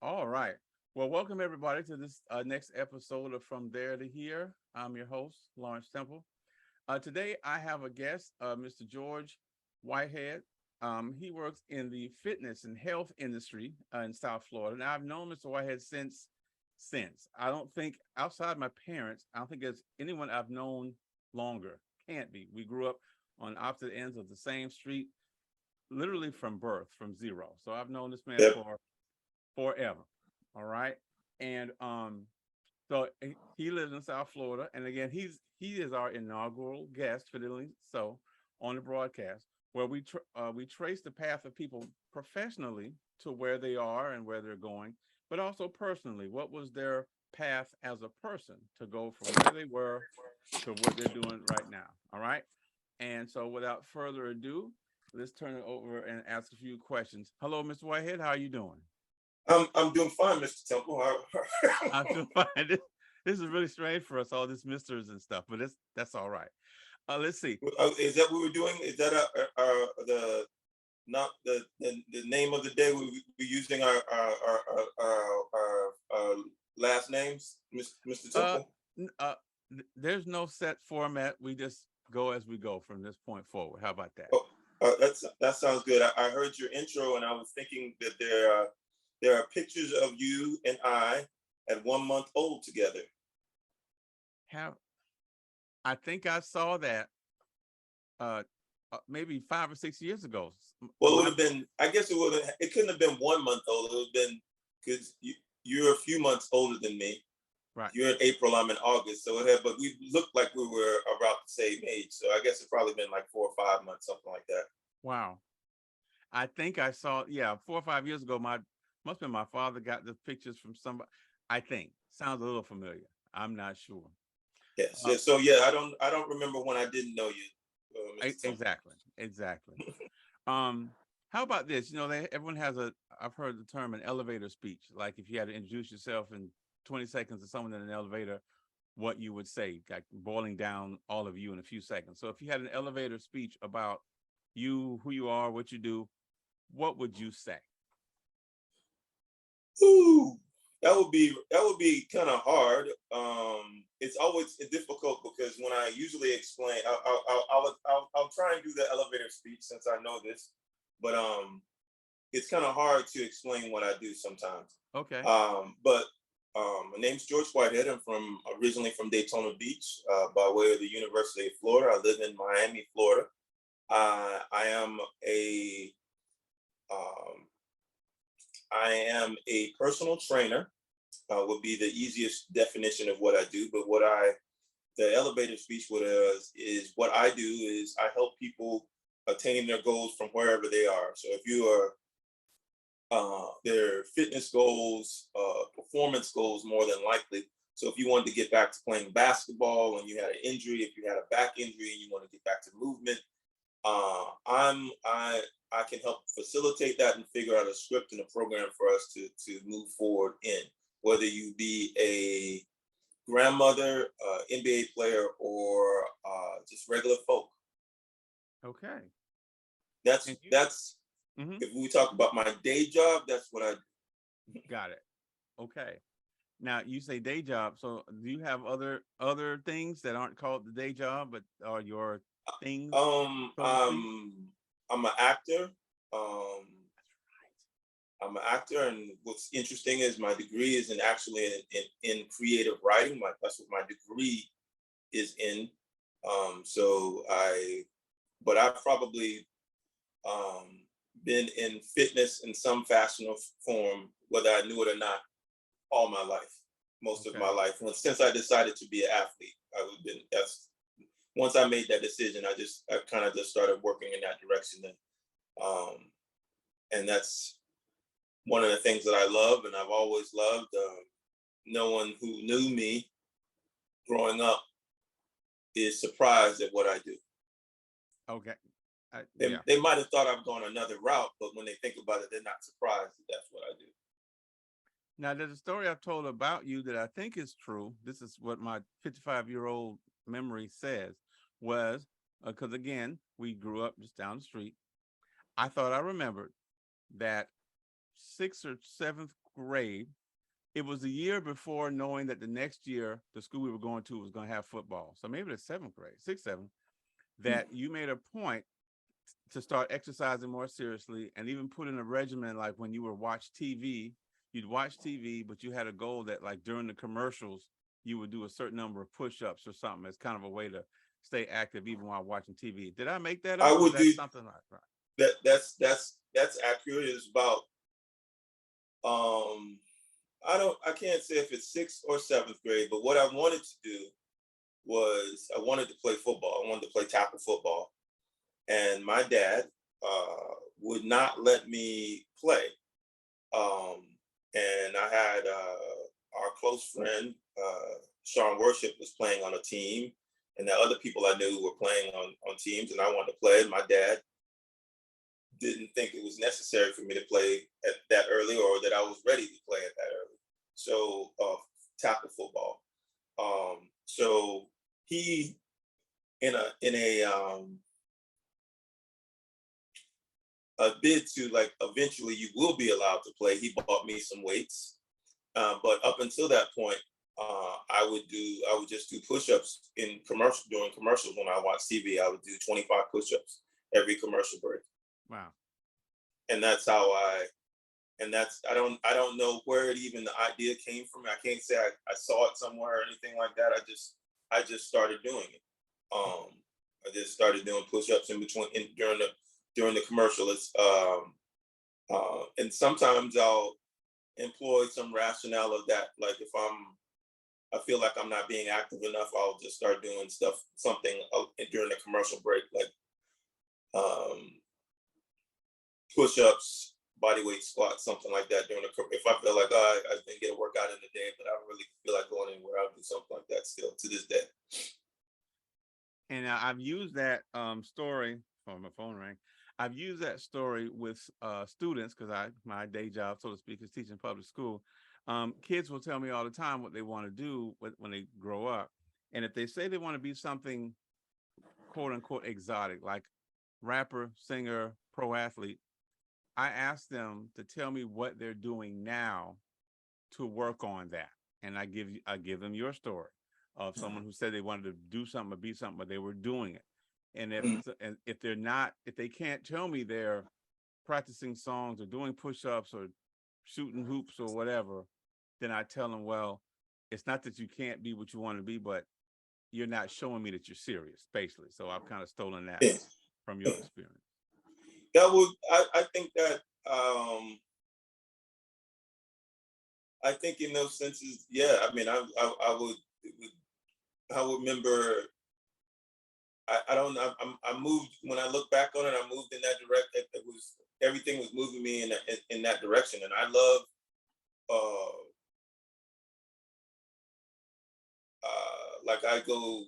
All right. Well, welcome everybody to this next episode of From There to Here. I'm your host, Lawrence Temple. Today I have a guest, Mr. George Whitehead. He works in the fitness and health industry in South Florida. Now I've known Mr. Whitehead since. I don't think outside my parents, I don't think there's anyone I've known longer. Can't be. We grew up on opposite ends of the same street, literally from birth, from zero. So I've known this man Yep. for forever. All right. And he lives in South Florida. And again, he is our inaugural guest, fittingly so, on the broadcast, where we trace the path of people professionally to where they are and where they're going, but also personally, what was their path as a person to go from where they were to what they're doing right now. All right. And so without further ado, let's turn it over and ask a few questions. Hello, Mr. Whitehead. How are you doing? I'm doing fine, Mr. Temple. I feel fine. This is really strange for us, all this misters and stuff, but that's all right. Let's see. Is that what we're doing? Is that the not the name of the day we're using our last names, Mr. Uh, Temple? there's no set format. We just go as we go from this point forward. How about that? Oh, that sounds good. I heard your intro, and I was thinking that there are pictures of you and I at 1 month old together. How I think I saw that uh, maybe 5 or 6 years ago. Well, it would My have been. I guess it would. It couldn't have been 1 month old. It would have been because you're a few months older than me. right. You're in April. I'm in August. So it had, but we looked like we were about the same age. So I guess it probably been like 4 or 5 months, something like that. Wow. I think I saw, yeah, 4 or 5 years ago. My must have been my father got the pictures from somebody. I think sounds a little familiar. I'm not sure. Yes. Uh, Yeah. So yeah, I don't remember when I didn't know you, Mr. Temple. exactly. Um, how about this? Everyone has a. I've heard the term an elevator speech. Like if you had to introduce yourself in 20 seconds to someone in an elevator, what you would say, like boiling down all of you in a few seconds. So if you had an elevator speech about you, who you are, what you do, what would you say? Ooh, that would be kind of hard. It's always difficult because when I usually explain, I'll try and do the elevator speech since I know this, but it's kind of hard to explain what I do sometimes. Okay. But my name's George Whitehead. I'm originally from Daytona Beach, by way of the University of Florida. I live in Miami, Florida. I am a um, I am a personal trainer. Would be the easiest definition of what I do. But the elevator speech is what I do is I help people attain their goals from wherever they are. So if you are their fitness goals, performance goals, more than likely. So if you wanted to get back to playing basketball and you had an injury, if you had a back injury and you want to get back to movement, I can help facilitate that and figure out a script and a program for us to move forward in. Whether you be a grandmother, NBA player, or just regular folk. Okay. That's And you that's hmm if we talk about my day job, that's what I do. got it. Okay. Now you say day job. So do you have other things that aren't called the day job, but are your things, Um, so to speak? um, I'm an actor. Um, I'm an actor, and what's interesting is my degree is actually in creative writing. That's what my degree is in. So but I've probably um, been in fitness in some fashion or form, whether I knew it or not, all my life, most of Okay. my life. Since I decided to be an athlete, I've been. That's once I made that decision, I kind of just started working in that direction, um, and that's one of the things that I love, and I've always loved. No one who knew me growing up is surprised at what I do. Okay. They, Yeah. they might have thought I've gone another route, but when they think about it, they're not surprised that that's what I do. Now, there's a story I've told about you that I think is true. This is what my 55-year-old memory says was because, again, we grew up just down the street. I thought I remembered that sixth or seventh grade. It was a year before knowing that the next year the school we were going to was going to have football. So maybe the seventh grade, sixth, seventh, that you made a point to start exercising more seriously and even put in a regimen like when you were watch TV, you'd watch TV, but you had a goal that like during the commercials, you would do a certain number of push-ups or something as kind of a way to stay active even while watching TV. Did I make that I up or is would that do something like that? that. That's accurate. It's about um I can't say if it's sixth or seventh grade, but what I wanted to do was I wanted to play football. I wanted to play tackle football, and my dad would not let me play. Um, and I had our close friend Sean Worship was playing on a team, and the other people I knew were playing on teams, and I wanted to play. And my dad didn't think it was necessary for me to play at that early, or that I was ready to play at that early. So tackle football. So he in a bid to like eventually you will be allowed to play. He bought me some weights, but up until that point, I would just do push-ups in commercial during commercials when I watch TV. I would do 25 push-ups every commercial break, Wow. and that's how and that's I don't know where it even the idea came from. I can't say I saw it somewhere or anything like that. I just started doing it. I just started doing push-ups in between during the commercial. It's and sometimes I'll employ some rationale of that. Like if I feel like I'm not being active enough, I'll just start doing something during the commercial break, like um, push-ups, body weight squats, something like that. If I feel like I didn't get a workout in the day, but I don't really feel like going anywhere, I'll do something like that still to this day. And I've used that story. Oh, my phone rang. I've used that story with students because my day job, so to speak, is teaching public school. Kids will tell me all the time what they want to do when they grow up, and if they say they want to be something quote unquote exotic, like rapper, singer, pro athlete, I ask them to tell me what they're doing now to work on that, and I give them your story of someone who said they wanted to do something or be something, but they were doing it. And if they're not, if they can't tell me they're practicing songs or doing push-ups or shooting hoops or whatever, then I tell them, well, it's not that you can't be what you want to be, but you're not showing me that you're serious, basically. So I've kind of stolen that Yeah. from your experience. That would I think that I think in those senses, yeah. I mean, I would remember. I don't know. I moved when I look back on it. I moved in that direction. It was everything was moving me in that direction, and I love. Like I go,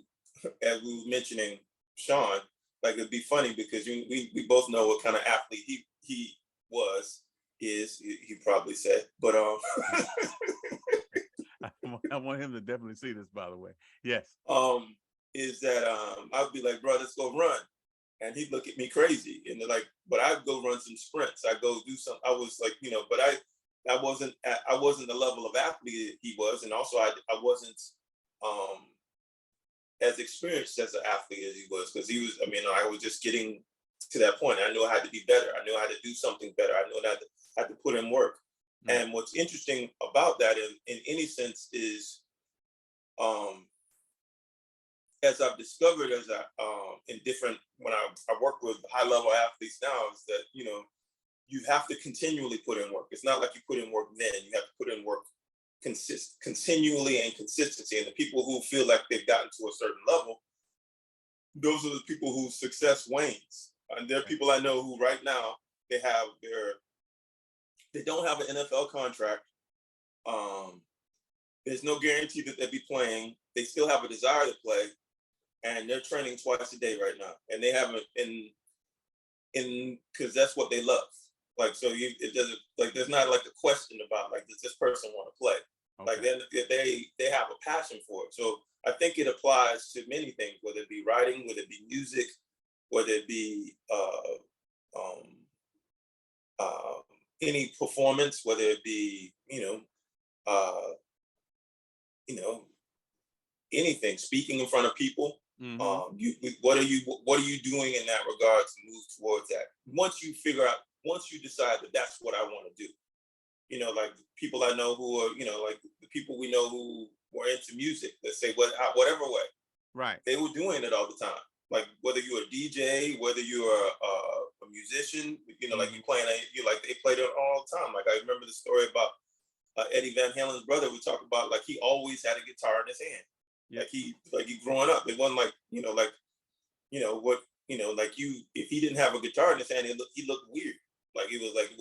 as we were mentioning, Sean. Like it'd be funny because we both know what kind of athlete he was he probably said, but I want him to definitely see this, by the way. Yes. is that I'd be like, bro, let's go run. And he'd look at me crazy. And they're like, but I'd go run some sprints. I go do some, I was like, but I wasn't the level of athlete he was. And also I wasn't um, as experienced as an athlete as he was. Cause he was, I mean, I was just getting to that point. I knew I had to be better. I knew I had to do something better. I knew I had to put in work. Mm. And what's interesting about that in any sense is, as I've discovered in different when I work with high level athletes now is that you have to continually put in work. It's not like you put in work then. You have to put in work continually and consistency. And the people who feel like they've gotten to a certain level, those are the people whose success wanes. And there are people I know who right now they don't have an NFL contract. There's no guarantee that they'll be playing. They still have a desire to play. And they're training twice a day right now, and they haven't because that's what they love. Like it doesn't like there's not like a question about like does this person want to play? Okay. Like they have a passion for it. So I think it applies to many things, whether it be writing, whether it be music, whether it be any performance, whether it be, uh, you know, anything, speaking in front of people. Mm-hmm. What are you doing in that regard to move towards that? Once you decide that that's what I want to do, like people I know who are, like the people we know who were into music, let's say whatever way, Right. they were doing it all the time. Like whether you're a DJ, whether you're a musician, like you playing, they played it all the time. Like I remember the story about Eddie Van Halen's brother. We talked about like he always had a guitar in his hand. Yep. Like he growing up, it wasn't like what like if he didn't have a guitar in his hand, he looked weird. Like he was like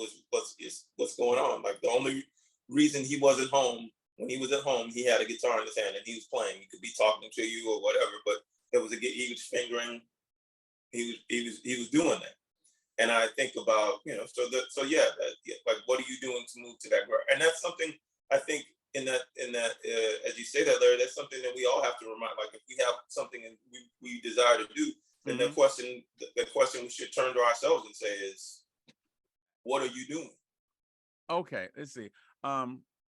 what's going on? Like the only reason he wasn't home, when he was at home, he had a guitar in his hand and he was playing. He could be talking to you or whatever, but it was he was fingering. He was doing that. And I think about like what are you doing to move to that? And that's something I think in that as you say that, Larry, that's something that we all have to remind. Like if we have something and we desire to do, then the question we should turn to ourselves and say is, what are you doing? Okay, let's see.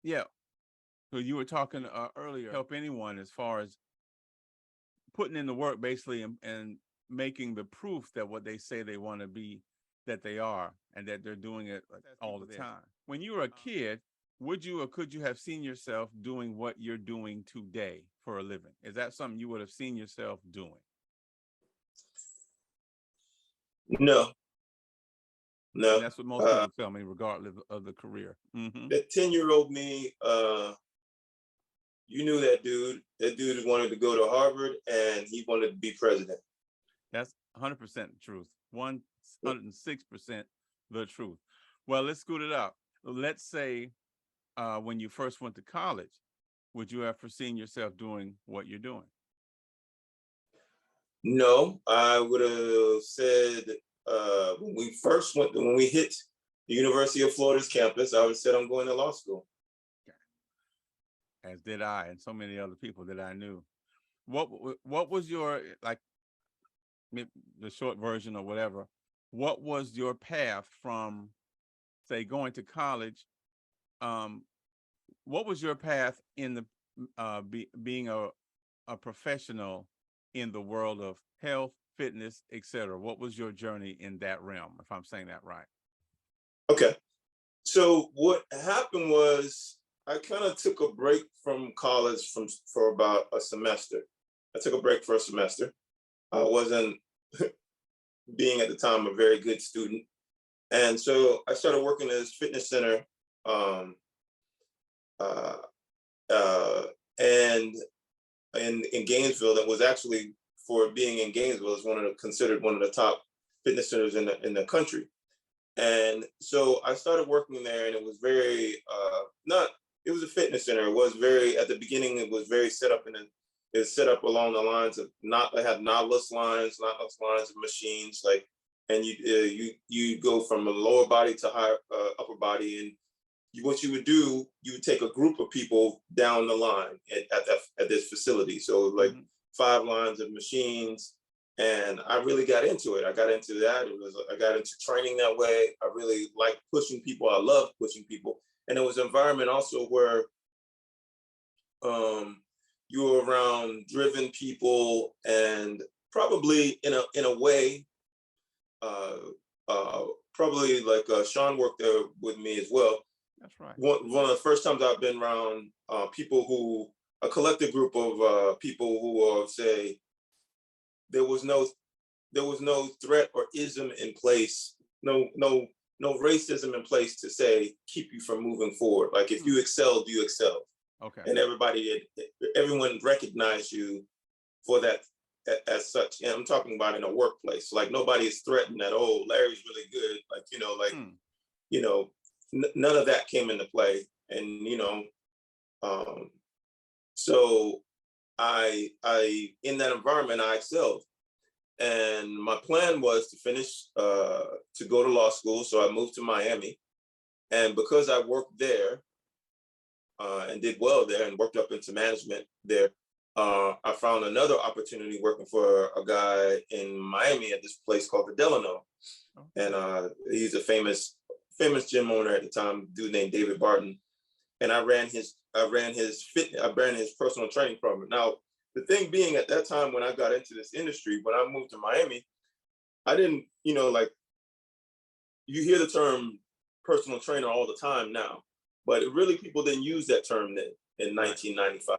Yeah. So you were talking earlier, help anyone as far as putting in the work, basically, and making the proof that what they say they want to be, that they are, and that they're doing it all the time. When you were a kid, would you or could you have seen yourself doing what you're doing today for a living? Is that something you would have seen yourself doing? No. And that's what most people tell me, regardless of the career. That 10-year-old me, you knew that dude. That dude wanted to go to Harvard and he wanted to be president. That's 100% the truth. 106% the truth. Well, let's scoot it up. Let's say when you first went to college, would you have foreseen yourself doing what you're doing? No, I would have said when we hit the University of Florida's campus, I would have said I'm going to law school. As did I, and so many other people that I knew. What was your, like, the short version or whatever? What was your path from, say, going to college? What was your path in the being a professional in the world of health, fitness, etc.? What was your journey in that realm, if I'm saying that right? Okay. So what happened was I kind of took a break from college for about a semester. I took a break for a semester. I wasn't being at the time a very good student. And so I started working at this fitness center and in Gainesville, that was actually, for being in Gainesville, is considered one of the top fitness centers in the country. And so I started working there, and it was very it was a fitness center. It was very, at the beginning, it was very set up it's set up along the lines of they had knotless lines of machines, like, and you go from a lower body to upper body, and what you would do, you would take a group of people down the line at this facility. So like 5 lines of machines. And I really got into it. I got into that. I got into training that way. I really like pushing people. I love pushing people. And it was an environment also where you were around driven people, and probably in a way, probably like Sean worked there with me as well. That's right. One of the first times I've been around a collective group of people who are, say, there was no threat or ism in place, no racism in place to say keep you from moving forward. Like if you excelled, you excelled. Okay. And everyone recognized you for that as such. And I'm talking about in a workplace. Like nobody is threatened that, oh, Larry's really good. Like, none of that came into play. And so I in that environment I excelled. And my plan was to finish to go to law school. So I moved to Miami. And because I worked there and did well there and worked up into management there, I found another opportunity working for a guy in Miami at this place called the Delano. And he's a famous famous gym owner at the time, dude named David Barton, and I ran his personal training program. Now, the thing being, at that time when I got into this industry, when I moved to Miami, I didn't, like, you hear the term personal trainer all the time now, but really people didn't use that term then in 1995.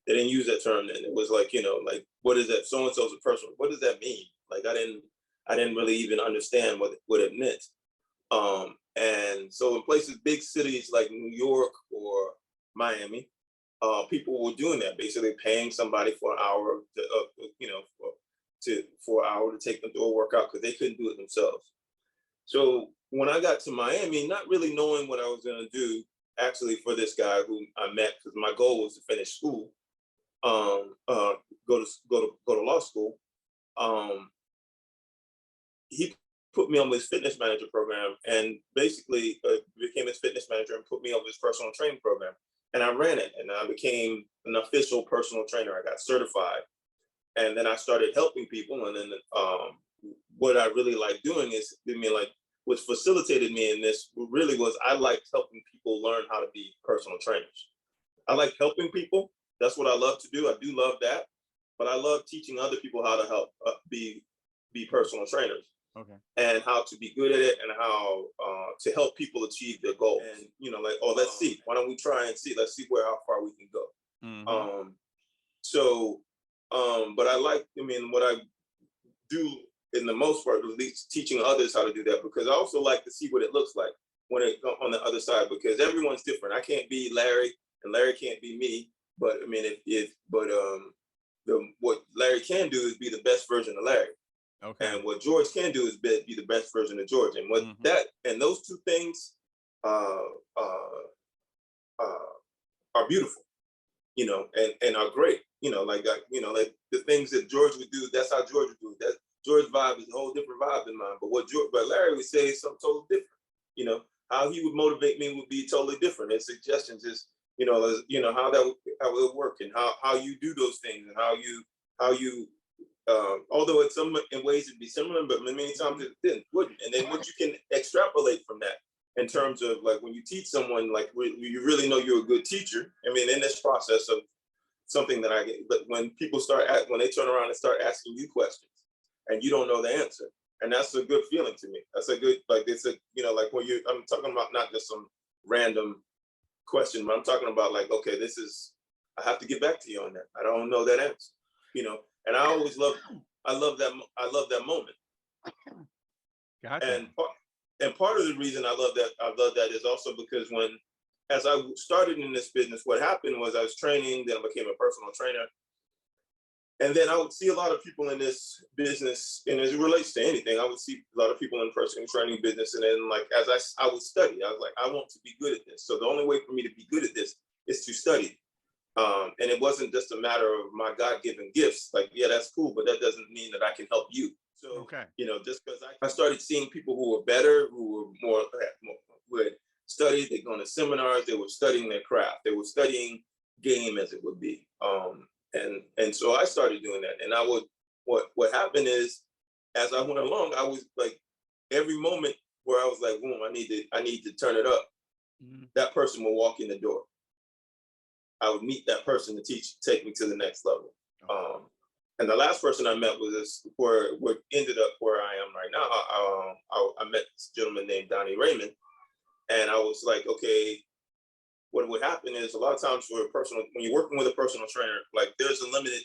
They didn't use that term then. It was like, like, what is that? So and so's a personal. What does that mean? Like, I didn't really even understand what it meant. And so in places, big cities like New York or Miami, people were doing that, basically paying somebody for an hour for an hour to take them through a workout because they couldn't do it themselves. So when I got to Miami, not really knowing what I was going to do, actually, for this guy who I met, because my goal was to finish school, go to law school. He put me on his fitness manager program, and basically became his fitness manager and put me on his personal training program. And I ran it, and I became an official personal trainer. I got certified, and then I started helping people. And then what I really like doing is, what facilitated me in this really was I liked helping people learn how to be personal trainers. I like helping people. That's what I love to do. I do love that, but I love teaching other people how to help be personal trainers. Okay. And how to be good at it, and how to help people achieve their goals. And like, oh, let's see. Why don't we try and see? Let's see how far we can go. Mm-hmm. But I like. What I do in the most part, at least teaching others how to do that, because I also like to see what it looks like when it on the other side, because everyone's different. I can't be Larry, and Larry can't be me. But what Larry can do is be the best version of Larry. Okay. And what George can do is be the best version of George. And what that and those two things are beautiful, and are great. Like the things that George would do, that's how George would do it. That George's vibe is a whole different vibe than mine. But but Larry would say is something totally different. How he would motivate me would be totally different. His suggestions is, how it would work, and how you do those things, and how you although in ways it'd be similar, but many times it wouldn't. And then what you can extrapolate from that in terms of, like, when you teach someone, like, you really know you're a good teacher. In this process of something that I get, but when people when they turn around and start asking you questions and you don't know the answer, and that's a good feeling to me. That's a good, like, it's a, like, when I'm talking about not just some random question, but I'm talking about, like, okay, I have to get back to you on that. I don't know that answer, and I love that moment. Gotcha. And part of the reason I love that is also because as I started in this business, what happened was I was training, then I became a personal trainer. And then I would see a lot of people in this business, and as it relates to anything, I would see a lot of people in personal training business. And then, like, as I would study, I was like, I want to be good at this. So the only way for me to be good at this is to study. And it wasn't just a matter of my God-given gifts. Like, yeah, that's cool, but that doesn't mean that I can help you. So, okay. Just because I started seeing people who were better, who had studied, they'd gone to seminars, they were studying their craft, they were studying game, as it would be. And so I started doing that. And what happened is, as I went along, I was like, every moment where I was like, boom, I need to turn it up. Mm-hmm. That person will walk in the door. I would meet that person to take me to the next level. And the last person I met was what ended up where I am right now. I met this gentleman named Donnie Raymond, and I was like, okay, what would happen is, a lot of times when you're working with a personal trainer, like, there's a limited.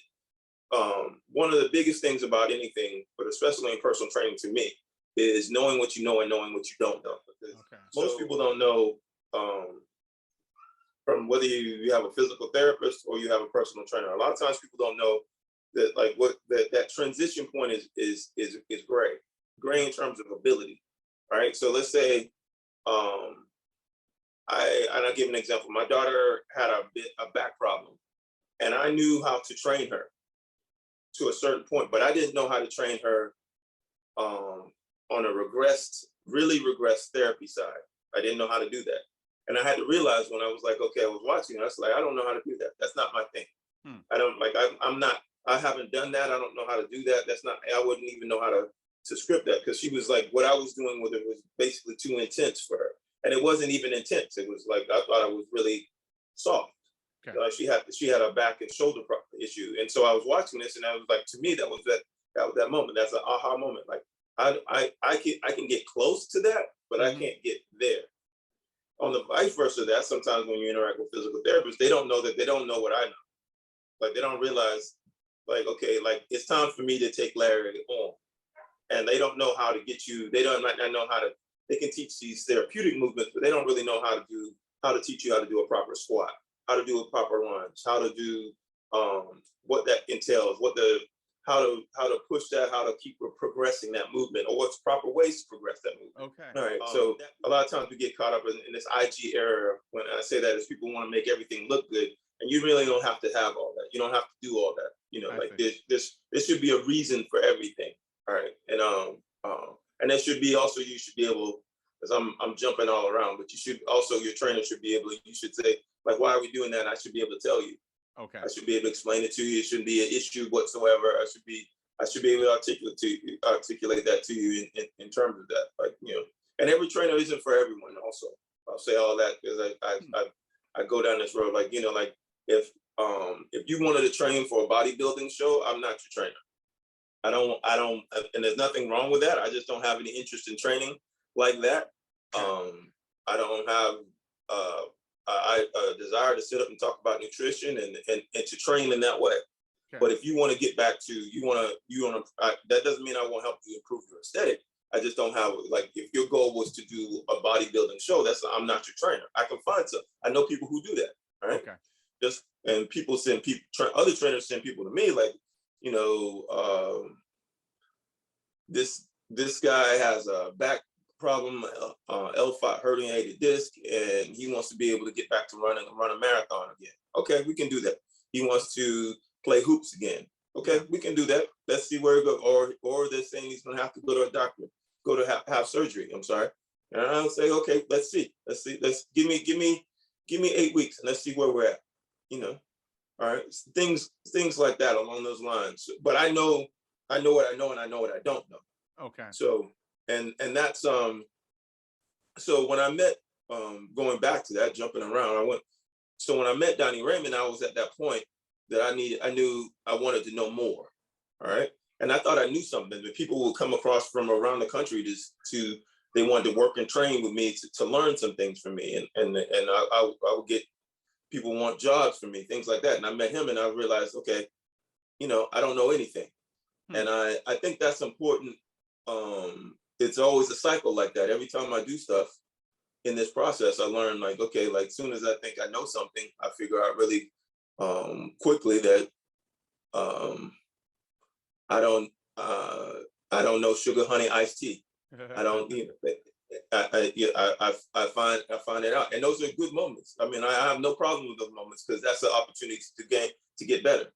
One of the biggest things about anything, but especially in personal training to me, is knowing what you know and knowing what you don't know. Because most people don't know. From whether you have a physical therapist or you have a personal trainer, a lot of times people don't know that, like, that transition point is gray in terms of ability, right? So let's say, I'll give an example. My daughter had a back problem, and I knew how to train her to a certain point, but I didn't know how to train her on a really regressed therapy side. I didn't know how to do that. And I had to realize, when I was like, okay, I was watching, I was like, I don't know how to do that. That's not my thing. I haven't done that. I don't know how to do that. I wouldn't even know how to script that, because she was like, what I was doing with it was basically too intense for her. and it wasn't even intense. It was like I thought I was really soft. Okay. She had a back and shoulder issue, and so I was watching this, and I was like, to me, that was that moment. That's an aha moment. Like I can get close to that, but I can't get there. On the vice versa, that sometimes when you interact with physical therapists, they don't know that they don't know what I know. Like they don't realize, like, okay, like it's time for me to take Larry on, and they don't know how to get you. They don't might not know how to. They can teach these therapeutic movements, but they don't really know how to teach you how to do a proper squat, how to do a proper lunge, how to do what that entails, how to push that, how to keep progressing that movement, or what's proper ways to progress that movement. Okay. All right. So a lot of times we get caught up in this IG era. When I say that, is people want to make everything look good, and you really don't have to have all that. You don't have to do all that. You know, like this should be a reason for everything. All right. And there should be also, you should be able, because I'm jumping all around, but you should also, your trainer should be able, you should say, like, why are we doing that? I should be able to tell you. Okay. I should be able to explain it to you. It shouldn't be an issue whatsoever. I should be able to articulate that to you in terms of that. Like, you know, and every trainer isn't for everyone also. I'll say all that because I go down this road. Like, you know, like if you wanted to train for a bodybuilding show, I'm not your trainer. I don't, and there's nothing wrong with that. I just don't have any interest in training like that. I don't have a desire to sit up and talk about nutrition and to train in that way. Okay. But if you want to get back to, that doesn't mean I won't help you improve your aesthetic. I just don't have, like, if your goal was to do a bodybuilding show, I'm not your trainer. I can find some. I know people who do that. Right. Okay. And people send other trainers send people to me, like, you know, this guy has a back problem, L5 herniated disc, and he wants to be able to get back to run a marathon again. Okay, we can do that. He wants to play hoops again. Okay, we can do that. Let's see where it goes. Or they're saying he's gonna have to go to a doctor, go to have surgery. I'm sorry. And I'll say, okay, let's see. Let's give me 8 weeks and let's see where we're at. You know, all right, things like that along those lines. But I know what I know, and I know what I don't know. Okay. So and that's so when I met, going back to that, jumping around, when I met Donnie Raymond, I was at that point that I knew I wanted to know more. All right. And I thought I knew something, but people would come across from around the country they wanted to work and train with me to learn some things from me. And I would get people want jobs from me, things like that. And I met him and I realized, okay, you know, I don't know anything. And I think that's important. It's always a cycle like that. Every time I do stuff in this process, I learn, like, okay, like, soon as I think I know something, I figure out really quickly that I don't know sugar honey iced tea. I don't, you know, I find it out, and those are good moments. I mean, I have no problem with those moments because that's an opportunity to get better,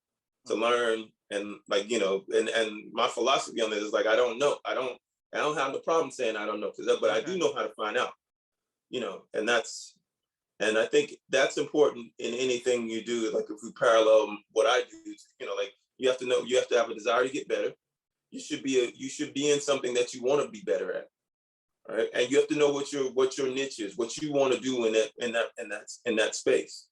to learn, and, like, you know, and my philosophy on this is, like, I don't know. I don't have no problem saying I don't know, but I do know how to find out. You know, and I think that's important in anything you do. Like, if we parallel what I do, you know, like, you have to have a desire to get better. You should be in something that you want to be better at. All right. And you have to know what your niche is, what you want to do in that space.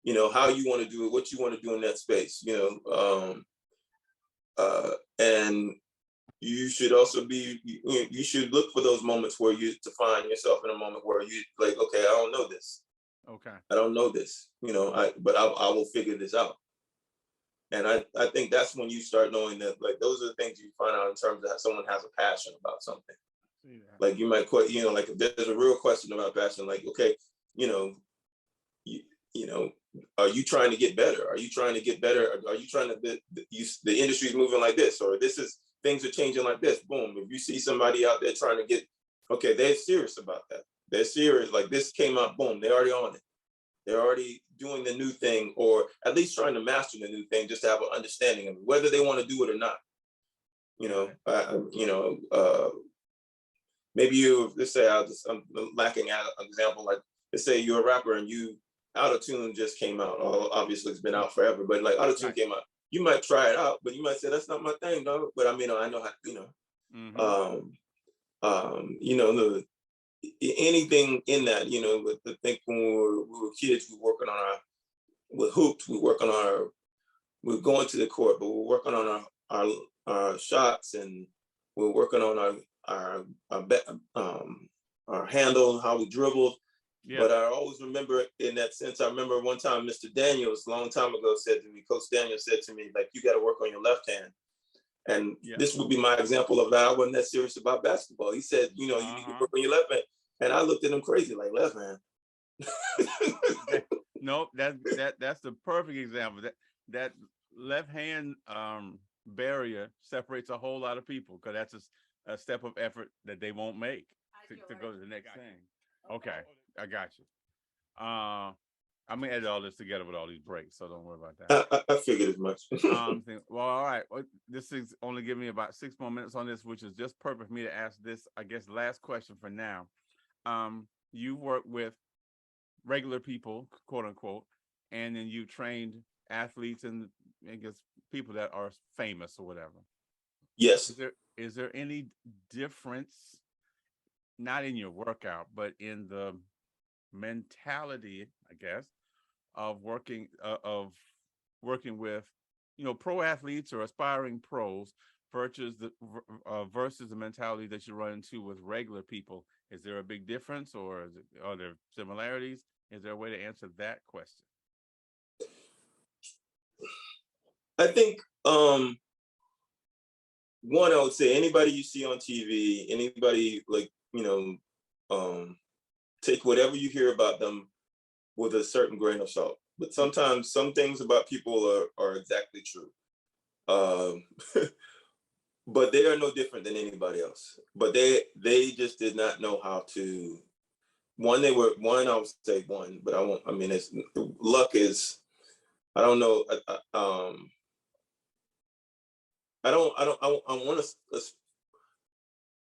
You know, how you want to do it, what you want to do in that space, you know, and you should also you should look for those moments where to find yourself in a moment where you, like, okay, I don't know this. Okay. I don't know this, you know, but I will figure this out. And I think that's when you start knowing that, like, those are the things you find out in terms of how someone has a passion about something. Yeah. Like, you might quit, you know, like, if there's a real question about passion, like, okay, you know, you know, are you trying to get better? Are you trying to get better? Are you trying to, the industry's moving like this, or things are changing like this. Boom. If you see somebody out there trying to get, okay, they're serious about that. They're serious. Like, this came out, boom, they're already on it. They're already doing the new thing, or at least trying to master the new thing, just to have an understanding of it, whether they want to do it or not. You know, maybe let's say I'm lacking an example. Like, let's say you're a rapper and Auto-Tune just came out. Obviously, it's been out forever, but, like, Auto-Tune came out. You might try it out, but you might say, that's not my thing, dog. But I mean, I know how, you know, you know, anything in that, you know, with the think when we were kids, we were working on our with hoops, we working on our we're going to the court, but we're working on our shots, and we're working on our handle, how we dribble. Yeah. But I always remember in that sense, I remember one time Mr. Daniels, a long time ago, said to me, Coach Daniels said to me, like, you got to work on your left hand. And Yeah. this would be my example of that. I wasn't that serious about basketball. He said, you know, you need to work on your left hand. And I looked at him crazy, like, left hand. No, that's the perfect example. That left hand barrier separates a whole lot of people, because that's a step of effort that they won't make to go to the next thing. Okay, I got you. I'm gonna edit all this together with all these breaks, so don't worry about that. I figured as much. Well, all right. Well, this is only giving me about 6 more minutes on this, which is just perfect for me to ask this, I guess, last question for now. You work with regular people, quote unquote, and then you trained athletes and, I guess, people that are famous or whatever. Yes. Is there any difference, not in your workout, but in the mentality, I guess, of working with, you know, pro athletes or aspiring pros versus the mentality that you run into with regular people? Is there a big difference, or are there similarities? Is there a way to answer that question? I think one, I would say anybody you see on TV, anybody, like, you know, take whatever you hear about them with a certain grain of salt. But sometimes some things about people are exactly true. Um, but they are no different than anybody else. But they just did not know how to. I would say one, but I won't. I mean, it's luck is. I don't know. I want to.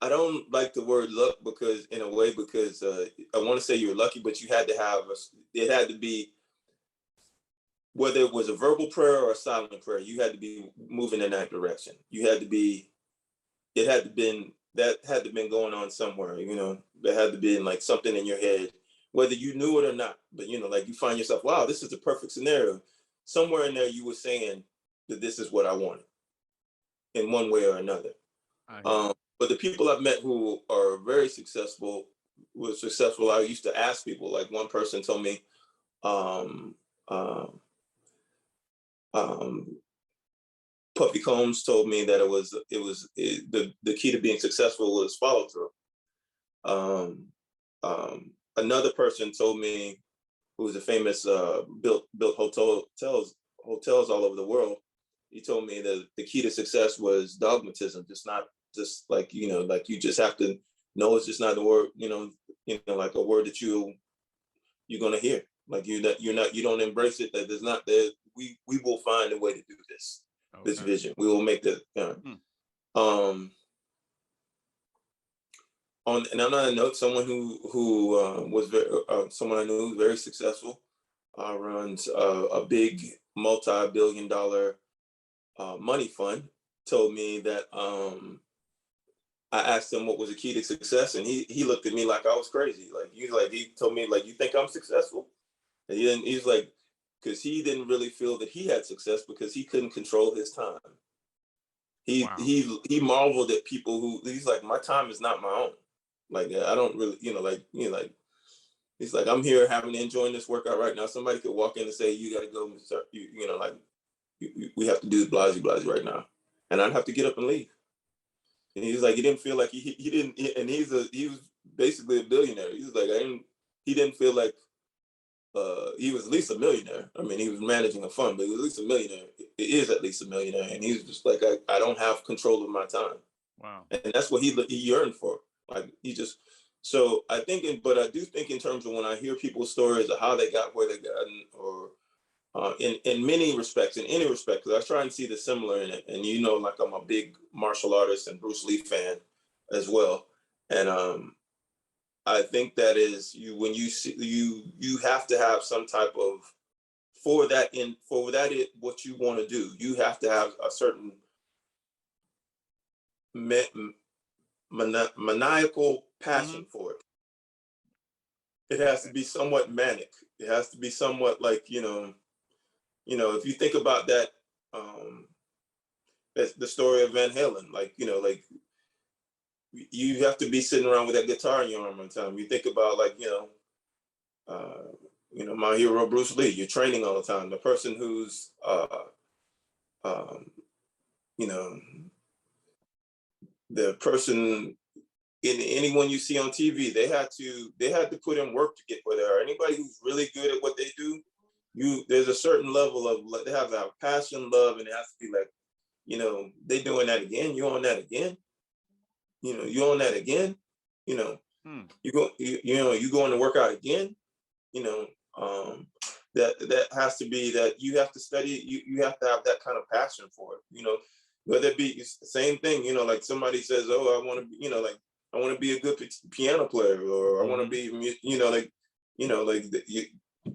I don't like the word luck because, in a way, because I want to say you're lucky, but you had to have it had to be, whether it was a verbal prayer or a silent prayer, you had to be moving in that direction. You had to be. It had to been that had to been going on somewhere. You know, there had to be like something in your head, whether you knew it or not. But you know, like you find yourself, wow, this is the perfect scenario. Somewhere in there, you were saying that this is what I wanted in one way or another. But the people I've met who are very successful, was successful. I used to ask people. Like one person told me, um, um, um, Puffy Combs told me that the key to being successful was follow through. Another person told me, who was a famous built hotels all over the world. He told me that the key to success was dogmatism, just not just like, you know, like you just have to know it's just not the word, like a word that you're gonna hear. Like you don't embrace it. That there's not that we will find a way to do this vision. We will make the on and on a note, someone who was very someone I knew who was very successful, runs a big multi-billion-dollar money fund, told me that I asked him what was the key to success, and he looked at me like I was crazy. He told me, like, you think I'm successful? And he's like, because he didn't really feel that he had success because he couldn't control his time. He marveled at people who, he's like, my time is not my own. Like, I don't really, like he's like, I'm here having to enjoying this workout right now. Somebody could walk in and say, you got to go, we have to do blasey blasey right now, and I'd have to get up and leave. And he's like, he didn't feel like he didn't, and he was basically a billionaire. He was like, he didn't feel like he was at least a millionaire. I mean, he was managing a fund, but he was at least a millionaire. He is at least a millionaire, and he's just like, I don't have control of my time. Wow. And that's what he yearned for. Like so I think, but I do think in terms of when I hear people's stories of how they got where they got, or in many respects, in any respect, because I try and see the similar in it. And like I'm a big martial artist and Bruce Lee fan as well. And I think that is when you see you have to have some type of what you want to do, you have to have a certain maniacal passion for it. it has to be somewhat manic. It has to be somewhat like, if you think about that, that's the story of Van Halen, like, you have to be sitting around with that guitar in your arm all the time. You think about like, uh, my hero, Bruce Lee, you're training all the time. The person who's, um, you know, the person in anyone you see on TV, they had to put in work to get where they are. Anybody who's really good at what they do, there's a certain level of, they have that passion, love, and it has to be like, they doing that again, you on that again, you on that again, you know, you going to work out again, you know, that has to be that you have to study, you have to have that kind of passion for it, whether it be it's the same thing, like somebody says, oh, I want to be, like, I want to be a good piano player, or I want to be,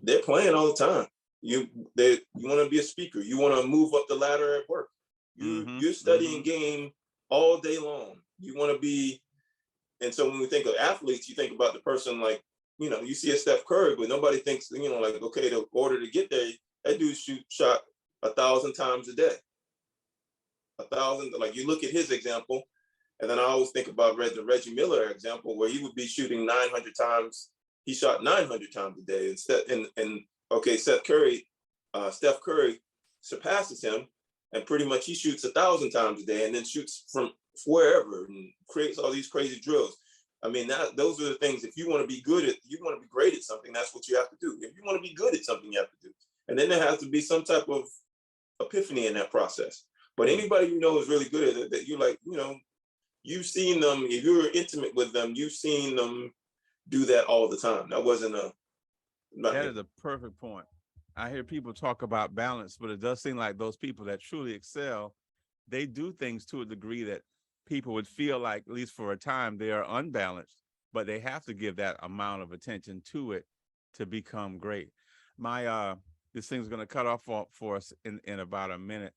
they're playing all the time. You want to be a speaker. You want to move up the ladder at work. You're studying game all day long. You want to be, and so when we think of athletes, you think about the person like, you see a Steph Curry, but nobody thinks, like, okay, in order to get there, that dude shot 1,000 times a day. 1,000, like you look at his example, and then I always think about the Reggie Miller example, where he would be shooting 900 times. He shot 900 times a day. Okay, Steph Curry surpasses him, and pretty much he shoots 1,000 times a day, and then shoots from wherever and creates all these crazy drills. I mean, those are the things. If you want to be great at something, that's what you have to do. If you want to be good at something, you have to do. And then there has to be some type of epiphany in that process. But anybody is really good at it, that you like, you've seen them, if you're intimate with them, you've seen them do that all the time. That wasn't that is a perfect point. I hear people talk about balance, but it does seem like those people that truly excel, they do things to a degree that people would feel like, at least for a time, they are unbalanced, but they have to give that amount of attention to it to become great. This thing's going to cut off for us in about a minute,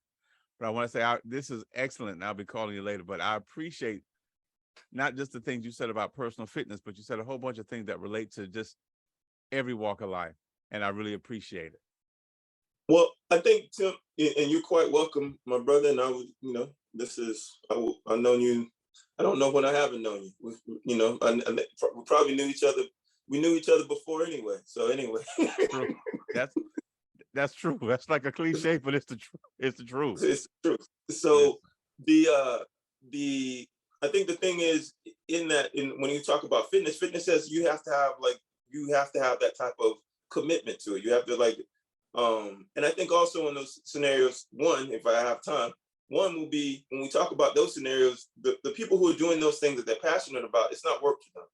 but I want to say this is excellent, and I'll be calling you later, but I appreciate not just the things you said about personal fitness, but you said a whole bunch of things that relate to just every walk of life, and I really appreciate it. Well, I think, Tim, and you're quite welcome, my brother, and I would, I've known you, I don't know when I haven't known you, we probably knew each other, we knew each other before anyway, so anyway. True. That's true. That's like a cliche, but it's the truth. It's the truth. It's the truth. So I think the thing is when you talk about fitness says you have to have that type of commitment to it. You have to and I think also in those scenarios, if I have time, one will be when we talk about those scenarios, the people who are doing those things that they're passionate about, it's not work to them.